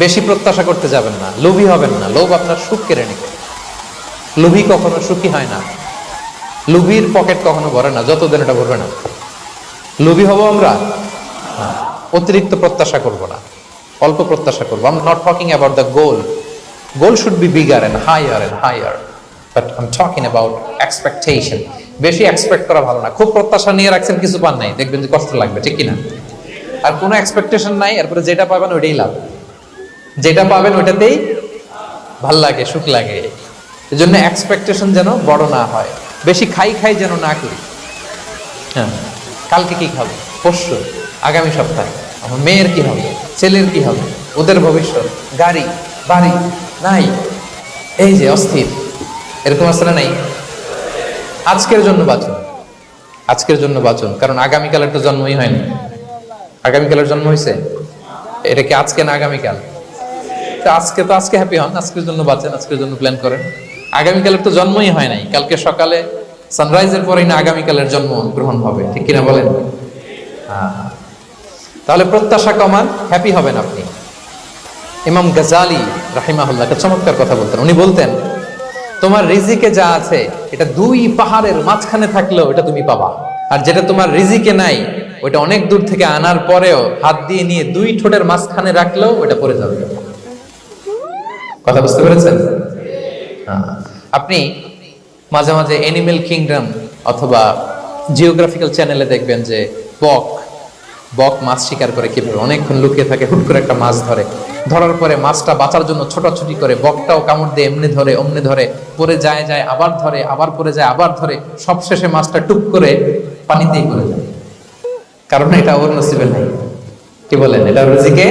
বেশি প্রত্যাশা করতে যাবেন না, লোভী হবেন না। লোভ আপনার সুখ কেড়ে নেবে। লোভী কখনো সুখী হয় না। লোভীর পকেট কখনো ভরে না, যতদিন এটা ভরবে না। লোভী হব আমরা না, অতিরিক্ত প্রত্যাশা করব না, অল্প প্রত্যাশা করবো। I am not talking about the goal. Goal should be bigger and higher, but I am talking about expectation. বেশি এক্সপেক্ট করা ভালো না। খুব প্রত্যাশা নিয়ে রাখছেন, কিছু পান নাই, দেখবেন যে কষ্ট লাগবে, ঠিক কিনা? আর কোনো এক্সপেকটেশন নাই, এরপরে যেটা পাবেন ওইটাই লাভ। যেটা পাবেন ওইটাতেই ভাল লাগে, সুখ লাগে। এই জন্য এক্সপেকটেশন যেন বড় না হয়। বেশি খাই যেন না করি। হ্যাঁ, কালকে কি খাবো, পরশু, আগামী সপ্তাহে আমার মেয়ের কি হবে, ছেলের কি হবে, ওদের ভবিষ্যৎ, গাড়ি বাড়ি নাই, এই যে অস্থির, এরকম আসলে নাই। আজকের জন্য বাঁচুন, আজকের জন্য বাঁচুন, কারণ আগামীকালের তো জন্মই হয়নি। আগামীকালের জন্ম হয়েছে, এটা কি আজকে না আগামীকাল? আজকে হ্যাপি হন, আজকের জন্য বাঁচেন, আজকের জন্য প্ল্যান করেন। আগামীকালের তো জন্মই হয় নাই। কালকে সকালে সানরাইজের পরেই না আগামীকালের জন্ম গ্রহণ হবে, ঠিক কিনা বলেন? তাহলে প্রত্যাশা কমান, হ্যাপি হবেন আপনি। ইমাম গাজালি রাহিমাহুল্লাহ একটা চমৎকার কথা বলতেন। উনি বলতেন, তোমার রিজিকে যা আছে এটা 2 পাহাড়ের মাঝখানে থাকলেও এটা তুমি পাবা, আর যেটা তোমার রিজিকে নাই ওইটা অনেক দূর থেকে আনার পরেও হাত দিয়ে নিয়ে 2 ঠোঁটের মাঝখানে রাখলেও ওইটা পড়ে যাবে। কথা বুঝতে পেরেছেন? আপনি মাঝে মাঝে অ্যানিমেল কিংডম অথবা জিওগ্রাফিক্যাল চ্যানেলে দেখবেন যে বক মাছ শিকার করে কিভাবে অনেকক্ষণ লুকিয়ে থাকে, হুট করে একটা মাছ ধরে, ধরার পরে মাছটা বাঁচার জন্য ছোটাছুটি করে, বকটাও কামড় দিয়ে এমনি ধরে অমনি ধরে, পরে যায় আবার ধরে, আবার পরে যায় আবার ধরে, সবশেষে মাছটা টুক করে পানিতেই পড়ে যায়। কারণ এটা ওর নসিবে নাই। কি বলেন? এটা রিজিকে